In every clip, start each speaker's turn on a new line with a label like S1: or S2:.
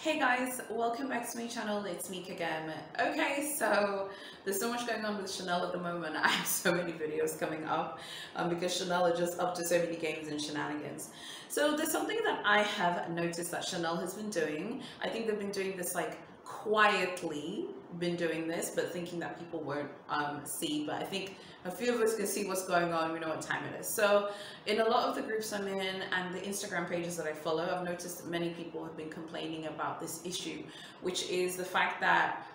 S1: Hey guys, welcome back to my channel. It's Meek again. Okay, so there's so much going on with Chanel at the moment. I have so many videos coming up because Chanel are just up to so many games and shenanigans. So there's something that I have noticed that Chanel has been doing. I think they've been doing this like quietly, been doing this, but thinking that people won't see. But I think a few of us can see what's going on. We know what time it is. So in a lot of the groups I'm in and the Instagram pages that I follow, I've noticed that many people have been complaining about this issue, which is the fact that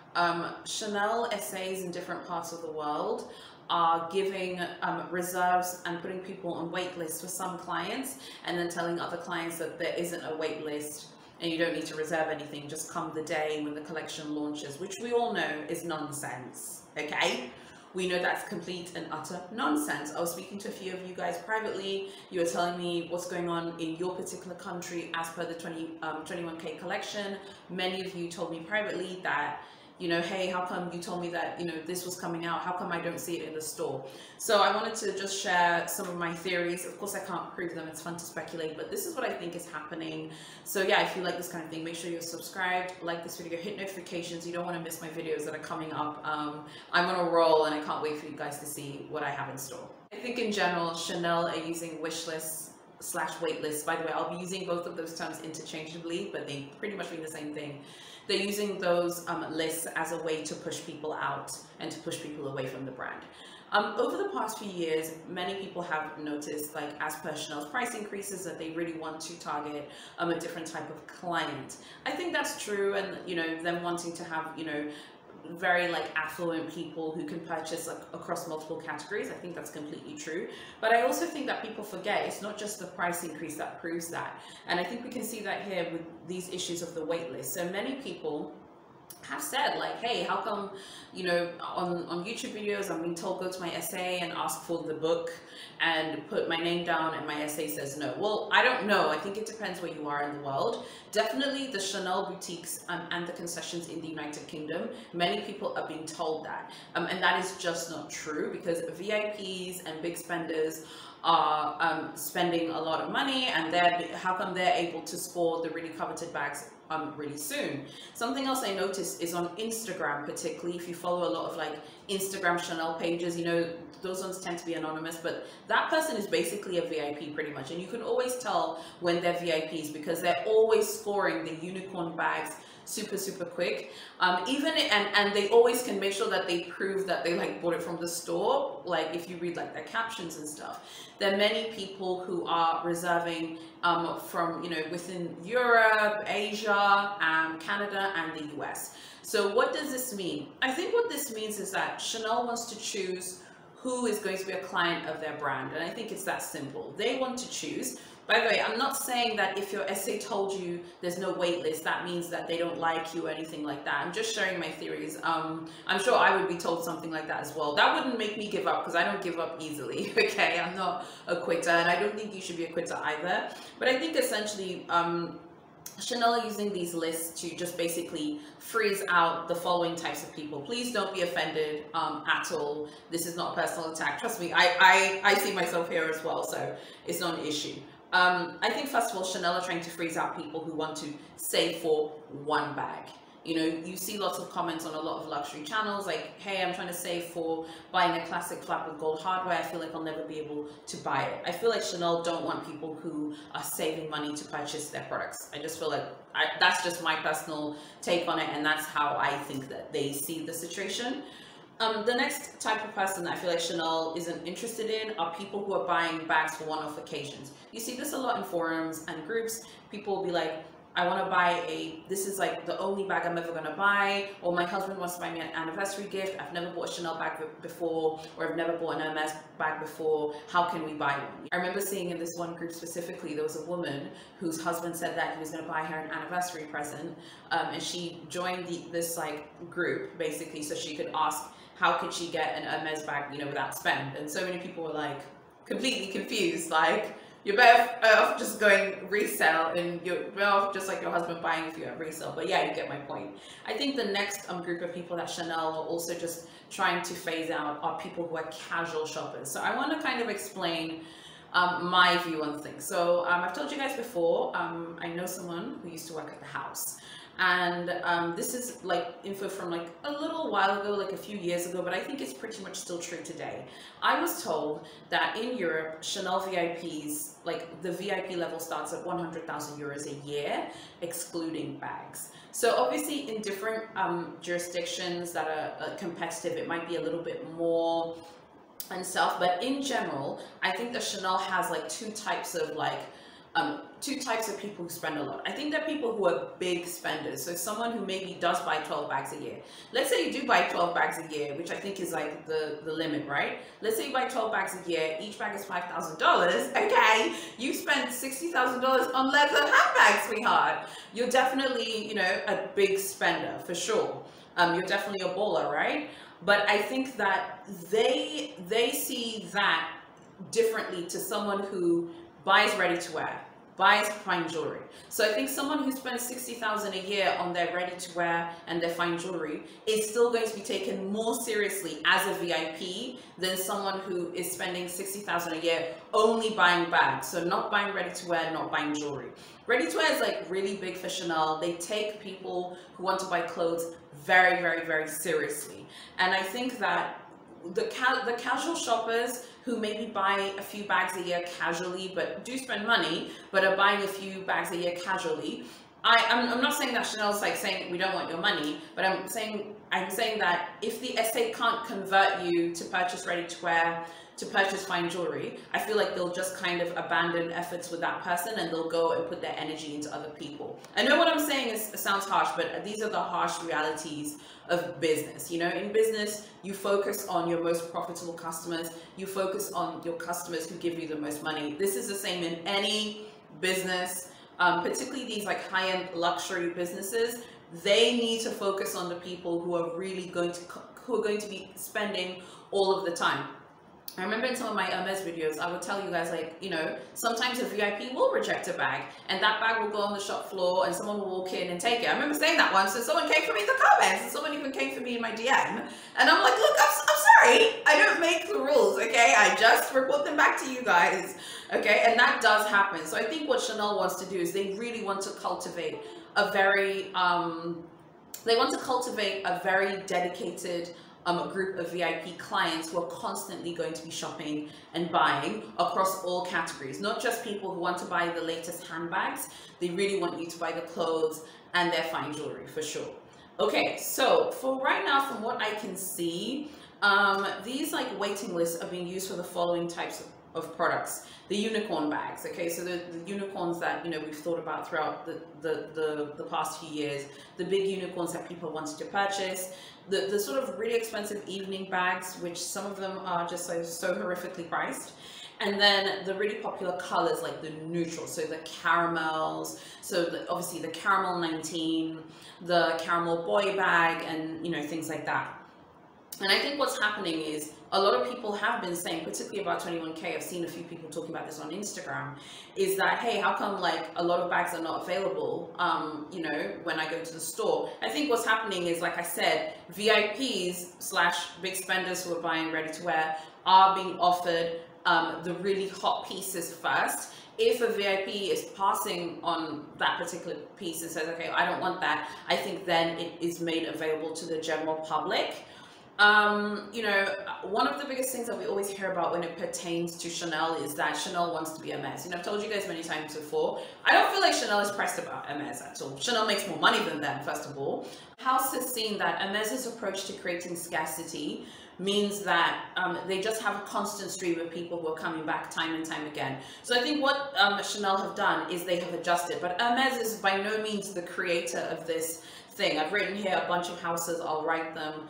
S1: Chanel SAs in different parts of the world are giving reserves and putting people on wait lists for some clients, and then telling other clients that there isn't a wait list and you don't need to reserve anything, just come the day when the collection launches, which we all know is nonsense. Okay, we know that's complete and utter nonsense. I was speaking to a few of you guys privately. You were telling me what's going on in your particular country as per the 21K collection. Many of you told me privately that, you know, hey, how come you told me that, you know, this was coming out? How come I don't see it in the store? So I wanted to just share some of my theories. Of course, I can't prove them. It's fun to speculate, but this is what I think is happening. So yeah, if you like this kind of thing, make sure you're subscribed, like this video, hit notifications. You don't want to miss my videos that are coming up. I'm on a roll and I can't wait for you guys to see what I have in store. I think in general, Chanel are using wish lists / wait lists. By the way, I'll be using both of those terms interchangeably, but they pretty much mean the same thing. They're using those lists as a way to push people out and to push people away from the brand. Over the past few years, many people have noticed, like as per Chanel's price increases, that they really want to target a different type of client. I think that's true, and you know, them wanting to have, you know, very like affluent people who can purchase like across multiple categories. I think that's completely true, but I also think that people forget it's not just the price increase that proves that, and I think we can see that here with these issues of the wait list. So many people have said like, hey, how come, you know, on YouTube videos I'm being told go to my SA and ask for the book and put my name down and my SA says no. Well, I don't know. I think it depends where you are in the world. Definitely the Chanel boutiques and the concessions in the United Kingdom, many people are being told that, and that is just not true, because VIPs and big spenders are spending a lot of money, and how come they're able to score the really coveted bags really soon. Something else I noticed is on Instagram, particularly if you follow a lot of like Instagram Chanel pages, you know, those ones tend to be anonymous, but that person is basically a VIP pretty much, and you can always tell when they're VIPs because they're always scoring the unicorn bags super quick, and they always can make sure that they prove that they like bought it from the store. Like if you read like their captions and stuff, there are many people who are reserving from, you know, within Europe, Asia, Canada and the US. So what does this mean? I think what this means is that Chanel wants to choose who is going to be a client of their brand, and I think it's that simple. They want to choose. By the way, I'm not saying that if your SA told you there's no wait list, that means that they don't like you or anything like that. I'm just sharing my theories. I'm sure I would be told something like that as well. That wouldn't make me give up, because I don't give up easily, okay? I'm not a quitter, and I don't think you should be a quitter either. But I think essentially, Chanel are using these lists to just basically freeze out the following types of people. Please don't be offended at all. This is not a personal attack. Trust me, I see myself here as well, so it's not an issue. I think first of all, Chanel are trying to freeze out people who want to save for one bag. You know, you see lots of comments on a lot of luxury channels like, hey, I'm trying to save for buying a classic flat with gold hardware. I feel like I'll never be able to buy it. I feel like Chanel don't want people who are saving money to purchase their products. I just feel like that's just my personal take on it, and that's how I think that they see the situation. The next type of person that I feel like Chanel isn't interested in are people who are buying bags for one-off occasions. You see this a lot in forums and groups. People will be like, I want to buy this is like the only bag I'm ever going to buy, or my husband wants to buy me an anniversary gift. I've never bought a Chanel bag before, or I've never bought an Hermes bag before. How can we buy one? I remember seeing in this one group specifically, there was a woman whose husband said that he was going to buy her an anniversary present, and she joined this like group basically so she could ask how could she get an Hermes bag, you know, without spend. And so many people were like completely confused, like, you're better off just going resale, and you're better off just like your husband buying if you're at resale. But yeah, you get my point. I think the next group of people that Chanel are also just trying to phase out are people who are casual shoppers. So I want to kind of explain my view on things. So I've told you guys before, I know someone who used to work at the house. And this is like info from like a little while ago, like a few years ago, but I think it's pretty much still true today. I was told that in Europe, Chanel VIPs, like the VIP level starts at 100,000 euros a year, excluding bags. So obviously in different jurisdictions that are competitive, it might be a little bit more and stuff, but in general, I think that Chanel has like two types of people who spend a lot. I think there are people who are big spenders. So someone who maybe does buy 12 bags a year. Let's say you do buy 12 bags a year, which I think is like the limit, right? Let's say you buy 12 bags a year, each bag is $5,000. Okay, you spent $60,000 on leather handbags, sweetheart. You're definitely, you know, a big spender for sure. You're definitely a baller, right? But I think that they see that differently to someone who buys ready to wear, buys fine jewelry. So I think someone who spends 60,000 a year on their ready to wear and their fine jewelry is still going to be taken more seriously as a VIP than someone who is spending 60,000 a year only buying bags. So not buying ready to wear, not buying jewelry. Ready to wear is like really big for Chanel. They take people who want to buy clothes very, very, very seriously. And I think that the casual shoppers who maybe buy a few bags a year casually, but do spend money, but are buying a few bags a year casually. I'm not saying that Chanel's like saying we don't want your money, but I'm saying that if the estate can't convert you to purchase ready to wear, to purchase fine jewelry, I feel like they'll just kind of abandon efforts with that person and they'll go and put their energy into other people. I know what I'm saying sounds harsh, but these are the harsh realities of business. You know, in business, you focus on your most profitable customers. You focus on your customers who give you the most money. This is the same in any business, particularly these like high-end luxury businesses. They need to focus on the people who are really going to be spending all of the time. I remember in some of my Hermes videos, I would tell you guys, like, you know, sometimes a VIP will reject a bag and that bag will go on the shop floor and someone will walk in and take it. I remember saying that once and someone came for me in the comments and someone even came for me in my DM. And I'm like, look, I'm sorry. I don't make the rules, okay? I just report them back to you guys, okay? And that does happen. So I think what Chanel wants to do is they really want to cultivate a very, dedicated a group of VIP clients who are constantly going to be shopping and buying across all categories, not just people who want to buy the latest handbags. They really want you to buy the clothes and their fine jewelry for sure. Okay, so for right now, from what I can see, these like waiting lists are being used for the following types of products. The unicorn bags, okay, so the unicorns that, you know, we've thought about throughout the past few years, the big unicorns that people wanted to purchase, the sort of really expensive evening bags, which some of them are just so horrifically priced, and then the really popular colors like the neutrals, so the caramels, so obviously the caramel 19, the caramel boy bag, and, you know, things like that. And I think what's happening is a lot of people have been saying, particularly about 21K, I've seen a few people talking about this on Instagram, is that, hey, how come like a lot of bags are not available, you know, when I go to the store? I think what's happening is, like I said, VIPs / big spenders who are buying ready to wear are being offered the really hot pieces first. If a VIP is passing on that particular piece and says, okay, I don't want that, I think then it is made available to the general public. You know, one of the biggest things that we always hear about when it pertains to Chanel is that Chanel wants to be Hermes. You know, I've told you guys many times before, I don't feel like Chanel is pressed about Hermes at all. Chanel makes more money than them, first of all. House has seen that Hermes's approach to creating scarcity means that they just have a constant stream of people who are coming back time and time again. So I think what Chanel have done is they have adjusted, but Hermes is by no means the creator of this thing. I've written here a bunch of houses, I'll write them,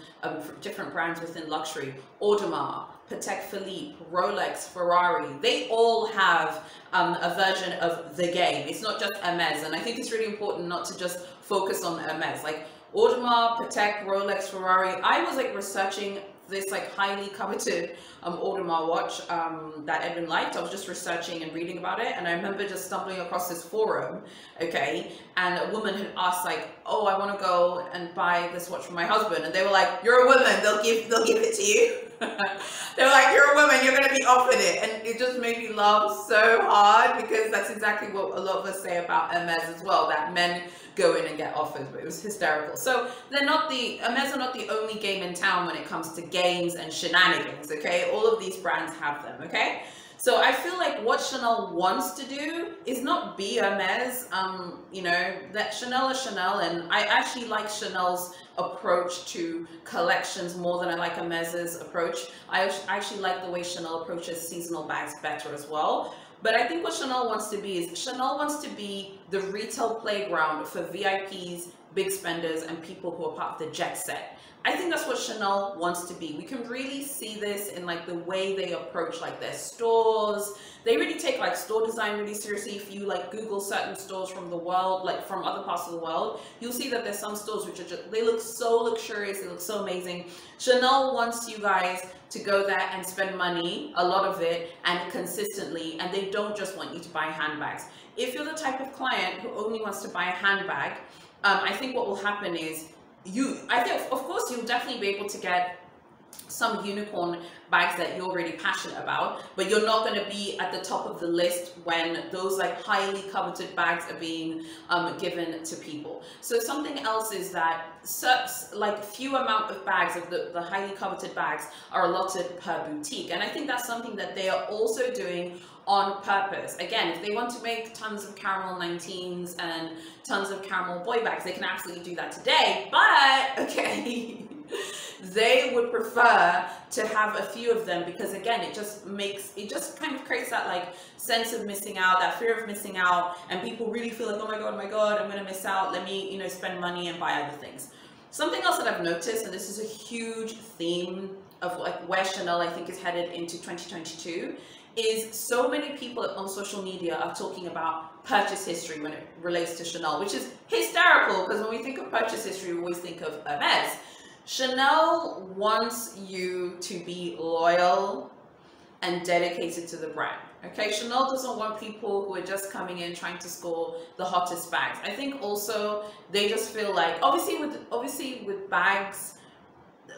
S1: different brands within luxury. Audemars, Patek Philippe, Rolex, Ferrari, they all have a version of the game. It's not just Hermes, and I think it's really important not to just focus on Hermes. Like Audemars, Patek, Rolex, Ferrari, I was like researching this like highly coveted Audemars watch that Edwin liked. I was just researching and reading about it, and I remember just stumbling across this forum, okay, and a woman had asked like, oh, I want to go and buy this watch for my husband, and they were like, you're a woman, they'll give it to you. They were like, you're a woman, you're going to be offered it. And it just made me laugh so hard, because that's exactly what a lot of us say about Hermes as well, that men go in and get offers, but it was hysterical. So they're not Hermes are not the only game in town when it comes to games and shenanigans, okay? All of these brands have them, okay? So I feel like what Chanel wants to do is not be Hermes, you know, that Chanel is Chanel, and I actually like Chanel's approach to collections more than I like Hermes's approach. I actually like the way Chanel approaches seasonal bags better as well. But I think what Chanel wants to be is Chanel wants to be the retail playground for VIPs, big spenders, and people who are part of the jet set. I think that's what Chanel wants to be. We can really see this in like the way they approach like their stores. They really take like store design really seriously. If you like Google certain stores from the world, like from other parts of the world, you'll see that there's some stores which are just, they look so luxurious, they look so amazing. Chanel wants you guys to go there and spend money, a lot of it, and consistently, and they don't just want you to buy handbags. If you're the type of client who only wants to buy a handbag, I think what will happen is I think, of course, you'll definitely be able to get some unicorn bags that you're really passionate about, but you're not going to be at the top of the list when those like highly coveted bags are being given to people. So something else is that like few amount of bags of the highly coveted bags are allotted per boutique, and I think that's something that they are also doing on purpose. Again, if they want to make tons of caramel 19s and tons of caramel boy bags, they can absolutely do that today, but okay, they would prefer to have a few of them because again, it just kind of creates that like sense of missing out, that fear of missing out, and people really feel like, oh my god, I'm gonna miss out, let me, you know, spend money and buy other things. Something else that I've noticed, and this is a huge theme of like where Chanel I think is headed into 2022, is so many people on social media are talking about purchase history when it relates to Chanel, which is hysterical because when we think of purchase history, we always think of Hermes. Chanel wants you to be loyal and dedicated to the brand. Okay, Chanel doesn't want people who are just coming in trying to score the hottest bags. I think also they just feel like, obviously with bags,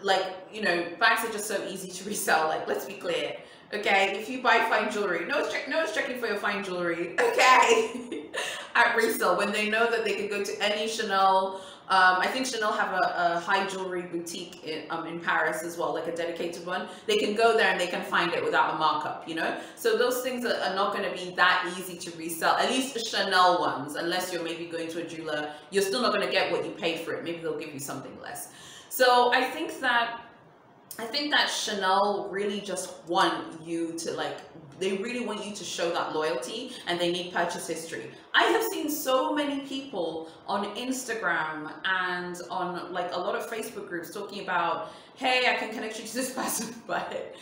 S1: like, you know, bags are just so easy to resell. Like, let's be clear. Okay, if you buy fine jewelry, no one's checking for your fine jewelry, okay, at resale, when they know that they can go to any Chanel. I think Chanel have a high jewelry boutique in Paris as well, like a dedicated one. They can go there and they can find it without a markup, you know? So those things are not going to be that easy to resell, at least the Chanel ones, unless you're maybe going to a jeweler. You're still not going to get what you paid for it. Maybe they'll give you something less. So I think that Chanel really just want you to like, they really want you to show that loyalty, and they need purchase history. I have seen so many people on Instagram and on like a lot of Facebook groups talking about, hey, I can connect you to this person, but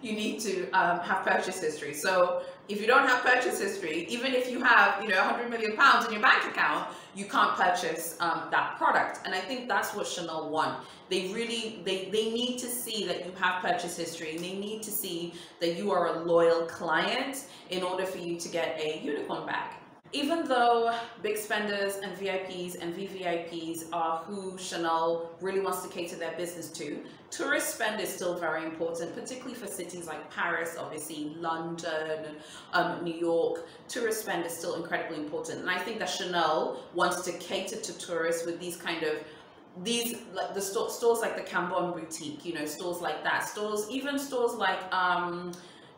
S1: you need to have purchase history. So if you don't have purchase history, even if you have, you know, 100 million pounds in your bank account, you can't purchase that product. And I think that's what Chanel want. They need to see that you have purchase history, and they need to see that you are a loyal client in order for you to get a unicorn bag. Even though big spenders and VIPs and VVIPs are who Chanel really wants to cater their business to, tourist spend is still very important, particularly for cities like Paris, obviously London, New York. Tourist spend is still incredibly important. And I think that Chanel wants to cater to tourists with these kind of, like the stores like the Cambon boutique, you know, stores like that, even stores like,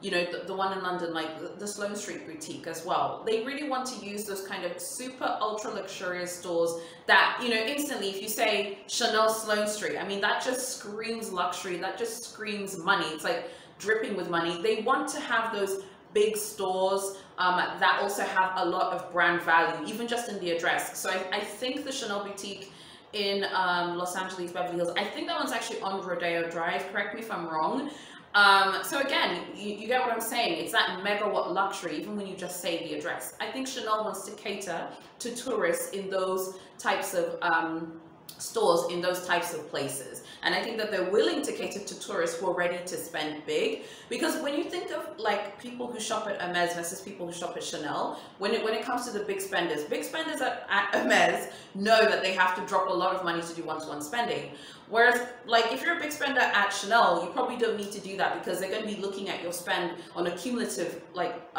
S1: you know, the one in London, like the Sloane Street boutique as well. They really want to use those kind of super ultra luxurious stores that, you know, instantly if you say Chanel Sloane Street, I mean, that just screams luxury, that just screams money. It's like dripping with money. They want to have those big stores that also have a lot of brand value, even just in the address. So I think the Chanel boutique in Los Angeles, Beverly Hills, I think that one's actually on Rodeo Drive, correct me if I'm wrong. So again, you get what I'm saying. It's that megawatt luxury, even when you just say the address. I think Chanel wants to cater to tourists in those types of stores in those types of places. And I think that they're willing to cater to tourists who are ready to spend big, because when you think of like people who shop at Hermes versus people who shop at Chanel, when it comes to the big spenders at Hermes know that they have to drop a lot of money to do one-to-one spending. Whereas, like, if you're a big spender at Chanel, you probably don't need to do that, because they're going to be looking at your spend on a cumulative, like,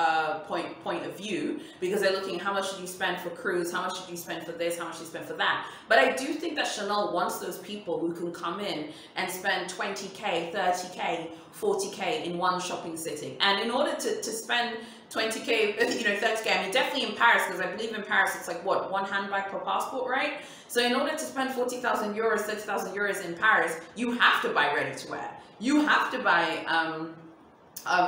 S1: point of view, because they're looking how much did you spend for cruise, how much did you spend for this, how much did you spend for that. But I do think that Chanel wants those people who can come in and spend 20K, 30K, 40K in one shopping sitting. And in order to spend 20K, 30K, I mean, definitely in Paris, because I believe in Paris it's like, what, one handbag per passport, right? So in order to spend 40,000 euros, 30,000 euros in Paris, you have to buy ready-to-wear. You have to buy,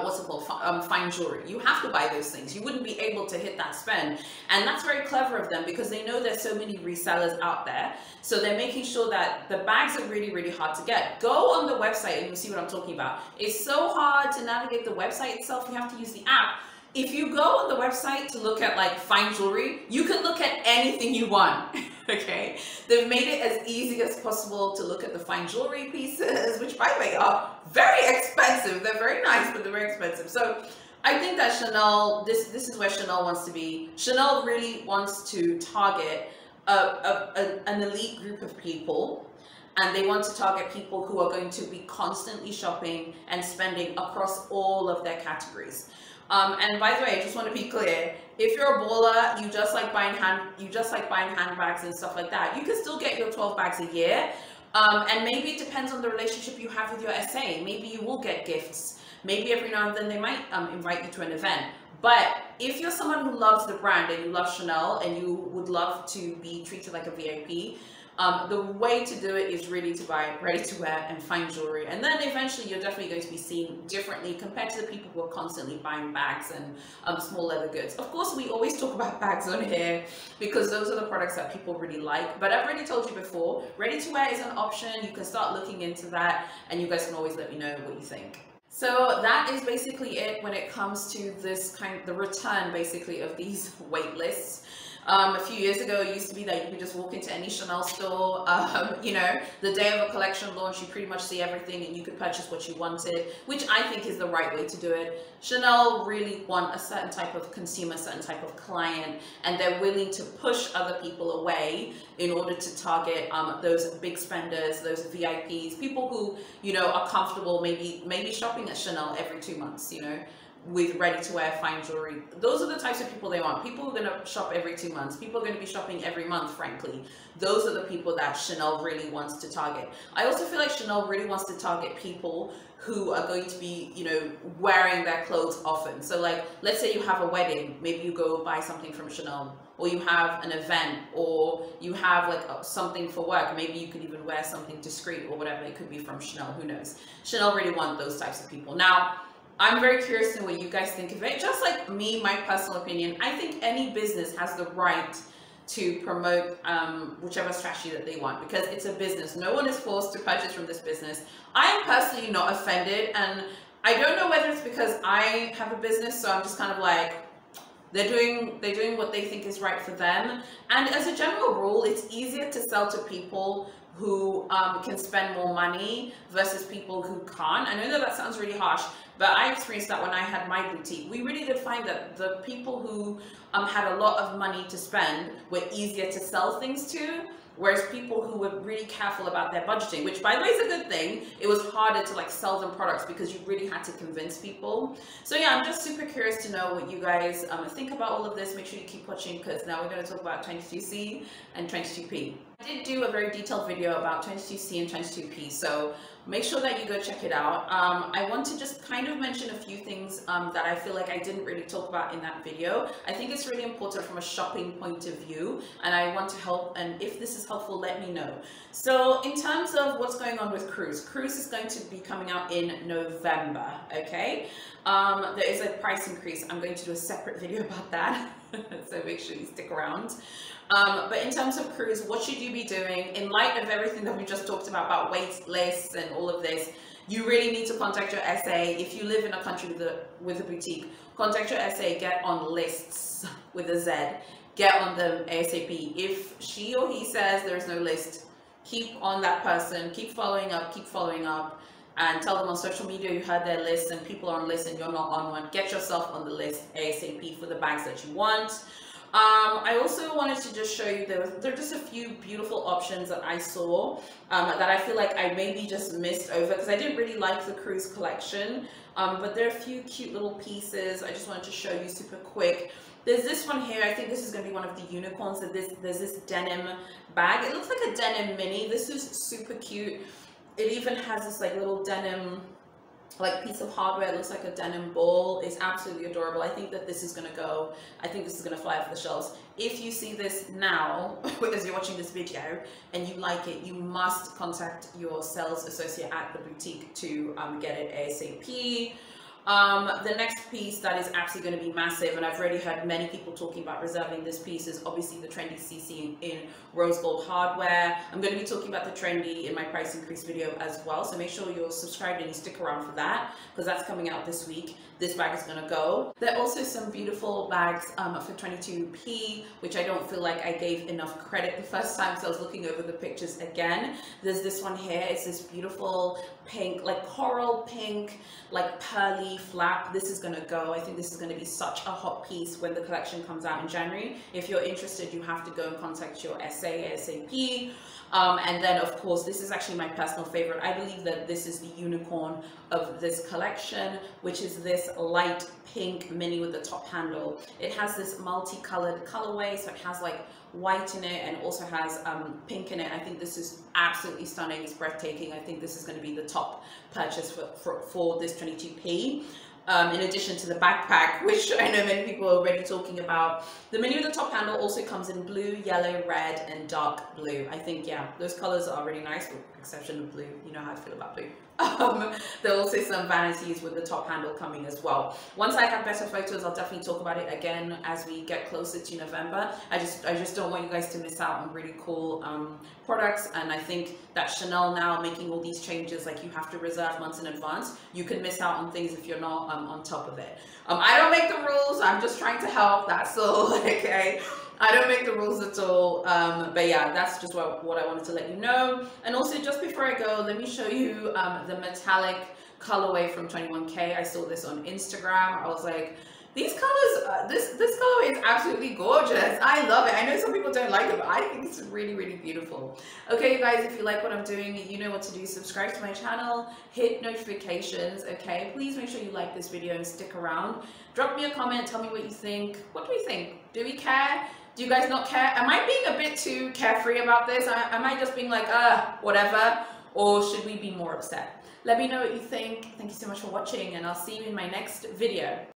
S1: what's it called, fine jewelry. You have to buy those things. You wouldn't be able to hit that spend. And that's very clever of them, because they know there's so many resellers out there. So they're making sure that the bags are really, really hard to get. Go on the website and you'll see what I'm talking about. It's so hard to navigate the website itself. You have to use the app. If you go on the website to look at like fine jewelry, you can look at anything you want, okay? They've made it as easy as possible to look at the fine jewelry pieces, which by the way are very expensive. They're very nice, but they're very expensive. So I think that Chanel, this is where Chanel wants to be. Chanel really wants to target an elite group of people, and they want to target people who are going to be constantly shopping and spending across all of their categories. And by the way, I just want to be clear, if you're a baller, you just like buying handbags and stuff like that, you can still get your 12 bags a year. And maybe it depends on the relationship you have with your SA. Maybe you will get gifts. Maybe every now and then they might invite you to an event. But if you're someone who loves the brand and you love Chanel and you would love to be treated like a VIP, the way to do it is really to buy ready-to-wear and fine jewelry, and then eventually you're definitely going to be seen differently compared to the people who are constantly buying bags and small leather goods. Of course, we always talk about bags on here because those are the products that people really like, but I've already told you before, ready-to-wear is an option. You can start looking into that, and you guys can always let me know what you think. So that is basically it when it comes to this the return basically of these wait lists. A few years ago, it used to be that you could just walk into any Chanel store, the day of a collection launch, you pretty much see everything and you could purchase what you wanted, which I think is the right way to do it. Chanel really want a certain type of consumer, certain type of client, and they're willing to push other people away in order to target those big spenders, those VIPs, people who, are comfortable maybe shopping at Chanel every 2 months, with ready-to-wear fine jewelry. Those are the types of people they want. People who are going to shop every 2 months. People are going to be shopping every month, frankly. Those are the people that Chanel really wants to target. I also feel like Chanel really wants to target people who are going to be, wearing their clothes often. So like, let's say you have a wedding, maybe you go buy something from Chanel, or you have an event, or you have like something for work. Maybe you could even wear something discreet or whatever. It could be from Chanel, who knows? Chanel really want those types of people. Now, I'm very curious to know what you guys think of it. Just like me, my personal opinion, I think any business has the right to promote whichever strategy that they want, because it's a business. No one is forced to purchase from this business. I am personally not offended, and I don't know whether it's because I have a business, so I'm just kind of like, they're doing what they think is right for them. And as a general rule, it's easier to sell to people who can spend more money versus people who can't. I know that sounds really harsh, but I experienced that when I had my boutique. We really did find that the people who had a lot of money to spend were easier to sell things to, whereas people who were really careful about their budgeting, which by the way is a good thing, it was harder to like sell them products because you really had to convince people. So yeah, I'm just super curious to know what you guys think about all of this. Make sure you keep watching, because now we're going to talk about 22C and 22P. I did do a very detailed video about 22C and 22P, so make sure that you go check it out. I want to just kind of mention a few things that I feel like I didn't really talk about in that video. I think it's really important from a shopping point of view, and I want to help, and if this is helpful, let me know. So in terms of what's going on with Cruise is going to be coming out in November, okay? There is a price increase. I'm going to do a separate video about that, so make sure you stick around. But in terms of Cruise, what should you be doing in light of everything that we just talked about wait lists and all of this? You really need to contact your SA. If you live in a country with a boutique, contact your SA, get on lists with a Z, get on them ASAP. If she or he says there is no list, keep on that person, keep following up, and tell them on social media you had their list and people are on lists and you're not on one. Get yourself on the list ASAP for the bags that you want. I also wanted to just show you there are just a few beautiful options that I saw that I feel like I maybe just missed over because I didn't really like the cruise collection, but there are a few cute little pieces I just wanted to show you super quick. There's this one here. I think this is going to be one of the unicorns. There's this denim bag. It looks like a denim mini. This is super cute. It even has this like little denim like piece of hardware. It looks like a denim ball. It's absolutely adorable. I think that this is going to go, I think this is going to fly off the shelves. If you see this now as you're watching this video and you like it, you must contact your sales associate at the boutique to get it ASAP. The next piece that is absolutely going to be massive, and I've already heard many people talking about reserving this piece, is obviously the trendy CC in rose gold hardware. I'm going to be talking about the trendy in my price increase video as well, so make sure you're subscribed and you stick around for that because that's coming out this week. This bag is going to go. There are also some beautiful bags for 22p, which I don't feel like I gave enough credit the first time, so I was looking over the pictures again. There's this one here. It's this beautiful pink, like coral pink, like pearly flap. This is going to go. I think this is going to be such a hot piece when the collection comes out in January. If you're interested, you have to go and contact your SA ASAP. And then of course, this is actually my personal favorite. I believe that this is the unicorn of this collection, which is this light pink mini with the top handle. It has this multicolored colorway, so it has like white in it and also has pink in it. I think this is absolutely stunning. It's breathtaking. I think this is going to be the top purchase for this 22p. In addition to the backpack, which I know many people are already talking about. The mini with the top handle also comes in blue, yellow, red, and dark blue. I think, yeah, those colors are really nice, with the exception of blue. You know how I feel about blue. There are also some vanities with the top handle coming as well. Once I have better photos, I'll definitely talk about it again as we get closer to November. I just don't want you guys to miss out on really cool products, and I think that Chanel now making all these changes, like you have to reserve months in advance. You can miss out on things if you're not on top of it. I don't make the rules. I'm just trying to help. That's all. Okay. I don't make the rules at all, but yeah, that's just what I wanted to let you know. And also, just before I go, let me show you the metallic colorway from 21K. I saw this on Instagram. I was like, these colors, this colorway is absolutely gorgeous. I love it. I know some people don't like it, but I think it's really, really beautiful. Okay, you guys, if you like what I'm doing, you know what to do. Subscribe to my channel, hit notifications, okay? Please make sure you like this video and stick around. Drop me a comment, tell me what you think. What do we think? Do we care? Do you guys not care? Am I being a bit too carefree about this? Am I just being like, whatever? Or should we be more upset? Let me know what you think. Thank you so much for watching, and I'll see you in my next video.